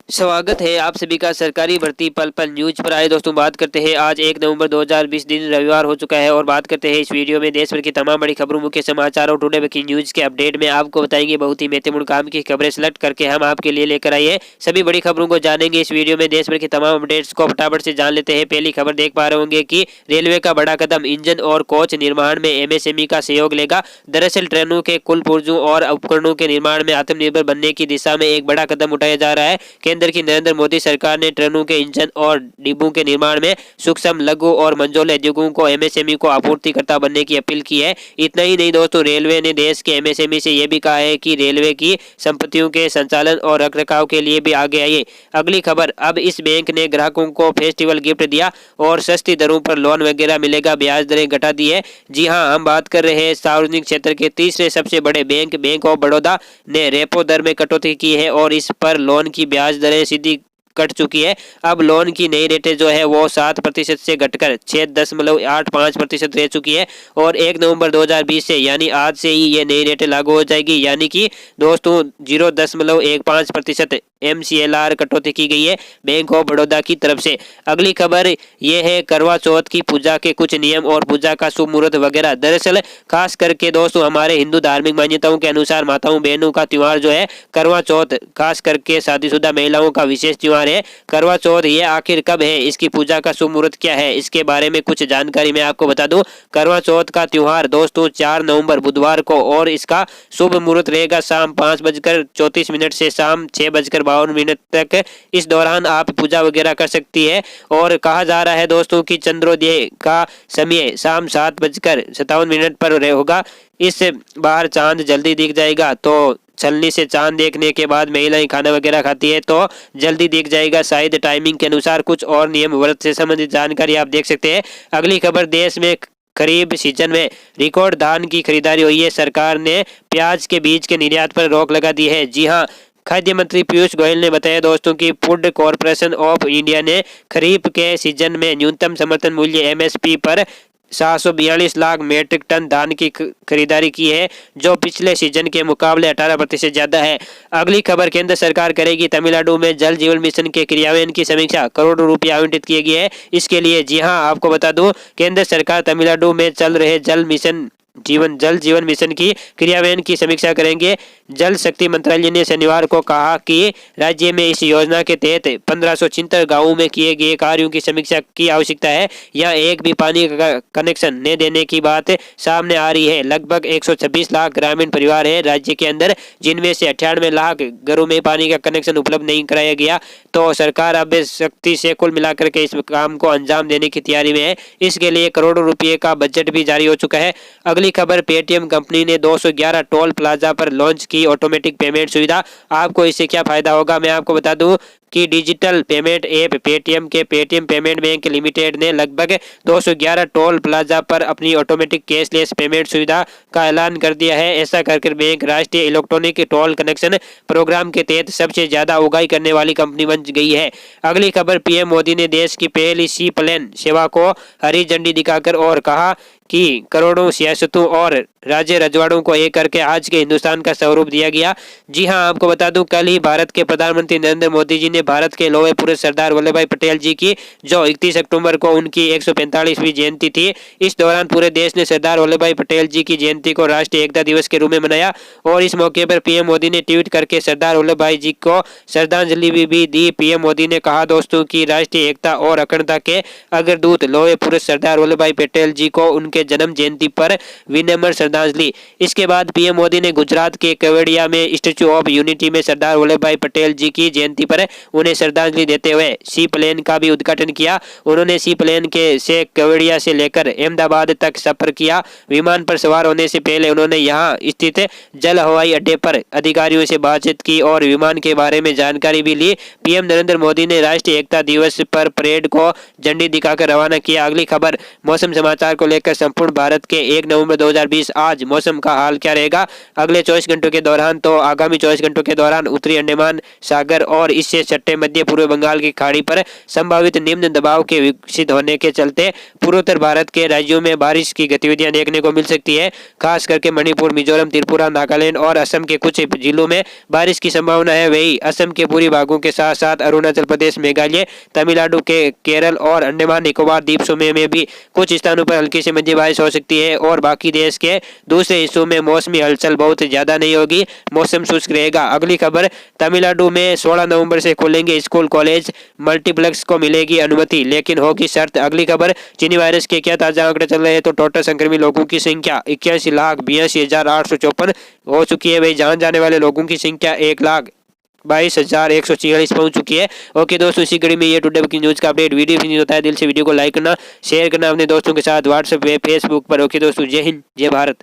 स्वागत है आप सभी का सरकारी भर्ती पल पल न्यूज पर। आए दोस्तों, बात करते हैं आज 1 नवंबर 2020 दिन रविवार हो चुका है और बात करते हैं इस वीडियो में देश भर की तमाम बड़ी खबरों, मुख्य समाचार और टुडे ब्रेकिंग न्यूज के अपडेट में आपको बताएंगे। बहुत ही महत्वपूर्ण काम की खबरें सेलेक्ट करके हम आपके लिए लेकर आए हैं। सभी बड़ी खबरों को जानेंगे इस वीडियो में। देश भर की तमाम अपडेट्स को फटाफट से जान लेते हैं। पहली खबर देख पा रहे होंगे कि रेलवे का बड़ा कदम, इंजन और कोच निर्माण में एमएसएमई का सहयोग लेगा। दरअसल ट्रेनों के कुल पुर्जों और उपकरणों के निर्माण में आत्मनिर्भर बनने की दिशा में एक बड़ा कदम उठाया जा रहा है। केंद्र की नरेंद्र मोदी सरकार ने ट्रेनों के इंजन और डिब्बों के निर्माण में सूक्ष्म, लघु और मंझोले उद्योगों को एमएसएमई को आपूर्तिकर्ता बनने की अपील की है। इतना ही नहीं दोस्तों, रेलवे ने देश के एमएसएमई से यह भी कहा है कि रेलवे की संपत्तियों के संचालन और रखरखाव के लिए भी आगे आइए। अगली खबर, अब इस बैंक ने ग्राहकों को फेस्टिवल गिफ्ट दिया और सस्ती दरों पर लोन वगैरह मिलेगा, ब्याज दरें घटा दी है। जी हाँ, हम बात कर रहे हैं सार्वजनिक क्षेत्र के तीसरे सबसे बड़े बैंक ऑफ बड़ौदा ने रेपो दर में कटौती की है और इस पर लोन की ब्याज दरें सीधी कट चुकी है। अब लोन की नई रेटें जो है वो 7% से घटकर 6.85% रह चुकी है और 1 नवंबर 2020 से यानी आज से ही ये नई रेटें लागू हो जाएगी। यानी कि दोस्तों 0.15% MCLR कटौती की गई है बैंक ऑफ बड़ौदा की तरफ से। अगली खबर ये है करवा चौथ की पूजा के कुछ नियम और पूजा का शुभ मुहूर्त वगैरह। दरअसल खास करके दोस्तों हमारे हिंदू धार्मिक मान्यताओं के अनुसार माताओं बहनों का त्योहार जो है करवा चौथ, खास करके शादीशुदा महिलाओं का विशेष त्योहार है करवा चौथ। ये आखिर कब है, इसकी पूजा का शुभ मुहूर्त क्या है, इसके बारे में कुछ जानकारी मैं आपको बता दूं। करवा चौथ का त्योहार दोस्तों 4 नवंबर बुधवार को और इसका शुभ मुहूर्त रहेगा शाम 5:34 से शाम 6:52 तक। इस दौरान आप पूजा वगैरह कर सकती है और कहा जा रहा है दोस्तों कि चंद्रोदय का समय शाम 7:57 पर होगा। इस बार चांद जल्दी दिख जाएगा, तो छलनी से चांद देखने के बाद महिलाएं खाना वगैरह खाती है तो जल्दी दिख जाएगा। शायद टाइमिंग के अनुसार कुछ और नियम व्रत से संबंधित जानकारी आप देख सकते हैं। अगली खबर, देश में खरीफ सीजन में रिकॉर्ड धान की खरीदारी हुई है। सरकार ने प्याज के बीज के निर्यात पर रोक लगा दी है। जी हाँ, खाद्य मंत्री पीयूष गोयल ने बताया दोस्तों कि फूड कॉरपोरेशन ऑफ इंडिया ने खरीफ के सीजन में न्यूनतम समर्थन मूल्य MSP पर 742 लाख मीट्रिक टन धान की खरीदारी की है, जो पिछले सीजन के मुकाबले 18% ज्यादा है। अगली खबर, केंद्र सरकार करेगी तमिलनाडु में जल जीवन मिशन के क्रियान्वयन की समीक्षा, करोड़ों रुपए आवंटित किए गए हैं इसके लिए। जी हां, आपको बता दूं केंद्र सरकार तमिलनाडु में चल रहे जल जीवन मिशन की क्रियान्वयन की समीक्षा करेंगे। जल शक्ति मंत्रालय ने शनिवार को कहा कि राज्य में इस योजना के तहत 1576 गांवों में किए गए कार्यों की समीक्षा की आवश्यकता है। यहाँ एक भी पानी का कनेक्शन न देने की बात सामने आ रही है। लगभग 126 लाख ग्रामीण परिवार है राज्य के अंदर, जिनमें से 98 लाख घरों में पानी का कनेक्शन उपलब्ध नहीं कराया गया। तो सरकार अब सख्ती से कुल मिलाकर के इस काम को अंजाम देने की तैयारी में है। इसके लिए करोड़ों रुपये का बजट भी जारी हो चुका है। अगली खबर, पेटीएम कंपनी ने 211 टोल प्लाजा पर लॉन्च की ऑटोमेटिक पेमेंट सुविधा। आपको इससे क्या फायदा होगा, मैं आपको बता दूं कि डिजिटल पेमेंट ऐप पेटीएम के पेटीएम पेमेंट बैंक लिमिटेड ने लगभग 211 टोल प्लाजा पर अपनी ऑटोमेटिक कैशलेस पेमेंट सुविधा का ऐलान कर दिया है। ऐसा करके बैंक राष्ट्रीय इलेक्ट्रॉनिक टोल कनेक्शन प्रोग्राम के तहत सबसे ज्यादा उगाही करने वाली कंपनी बन गई है। अगली खबर, पीएम मोदी ने देश की पहली सी प्लेन सेवा को हरी झंडी दिखाकर और कहा कि करोड़ों सियासतों और राज्य रजवाड़ों को एक करके आज के हिंदुस्तान का स्वरूप दिया गया। जी हां, आपको बता दूं कल ही भारत के प्रधानमंत्री नरेंद्र मोदी जी ने भारत के लौह पुरुष सरदार वल्लभ भाई पटेल जी की, जो 31 अक्टूबर को उनकी 145वीं जयंती थी, इस दौरान पूरे देश ने सरदार वल्लभ भाई पटेल जी की जयंती को राष्ट्रीय एकता दिवस के रूप में मनाया। और इस मौके पर पीएम मोदी ने ट्वीट करके सरदार वल्लभ भाई जी को श्रद्धांजलि भी दी। पीएम मोदी ने कहा दोस्तों की राष्ट्रीय एकता और अखंडता के अग्रदूत लौह पुरुष सरदार वल्लभ भाई पटेल जी को उनके जन्म जयंती पर विनम्र श्रद्धांजलि। इसके बाद पीएम मोदी ने गुजरात के केवड़िया में स्टैच्यू ऑफ यूनिटी में सरदार वल्लभ भाई पटेल जी की जयंती पर उन्हें श्रद्धांजलि देते हुए सी प्लेन का भी उद्घाटन किया। उन्होंने सी प्लेन के से केवड़िया से लेकर अहमदाबाद तक सफर किया। विमान पर सवार होने से पहले उन्होंने यहां स्थित जल हवाई अड्डे पर अधिकारियों से बातचीत की और विमान के बारे में जानकारी भी ली। पीएम नरेंद्र मोदी ने राष्ट्रीय एकता दिवस पर परेड को झंडी दिखाकर रवाना किया। अगली खबर, मौसम समाचार को लेकर संपूर्ण भारत के 1 नवंबर 2020 आज मौसम का हाल क्या रहेगा अगले 24 घंटों के दौरान। तो आगामी 24 घंटों के दौरान उत्तरी अंडमान सागर और इससे सटे मध्य पूर्व बंगाल की खाड़ी पर संभावित निम्न दबाव के विकसित होने के चलते पूर्वोत्तर भारत के राज्यों में बारिश की गतिविधियां देखने को मिल सकती है। खास करके मणिपुर, मिजोरम, त्रिपुरा, नागालैंड और असम के कुछ जिलों में बारिश की संभावना है। वही असम के पूर्वी भागों के साथ साथ अरुणाचल प्रदेश, मेघालय, तमिलनाडु के केरल और अंडमान निकोबार द्वीप समूह में भी कुछ स्थानों पर हल्की से मध्यम बारिश हो सकती है और बाकी देश के दूसरे हिस्सों में मौसमी हलचल बहुत ज्यादा नहीं होगी, मौसम शुष्क रहेगा। अगली खबर, तमिलनाडु में 16 नवंबर से खुलेंगे स्कूल, कॉलेज, मल्टीप्लेक्स को मिलेगी अनुमति, लेकिन होगी शर्त। अगली खबर, चीनी वायरस के क्या ताजा आंकड़े चल रहे हैं। तो टोटल संक्रमित लोगों की संख्या 81,82,854 हो चुकी है। वही जान जाने वाले लोगों की संख्या 1,22,146 पहुंच चुकी है। ओके दोस्तों, इसी कड़ी में ये टुडे ब्रेकिंग न्यूज का अपडेट वीडियो नहीं होता है, दिल से वीडियो को लाइक करना, शेयर करना अपने दोस्तों के साथ व्हाट्सएप पे, फेसबुक पर। ओके दोस्तों, जय हिंद, जय भारत।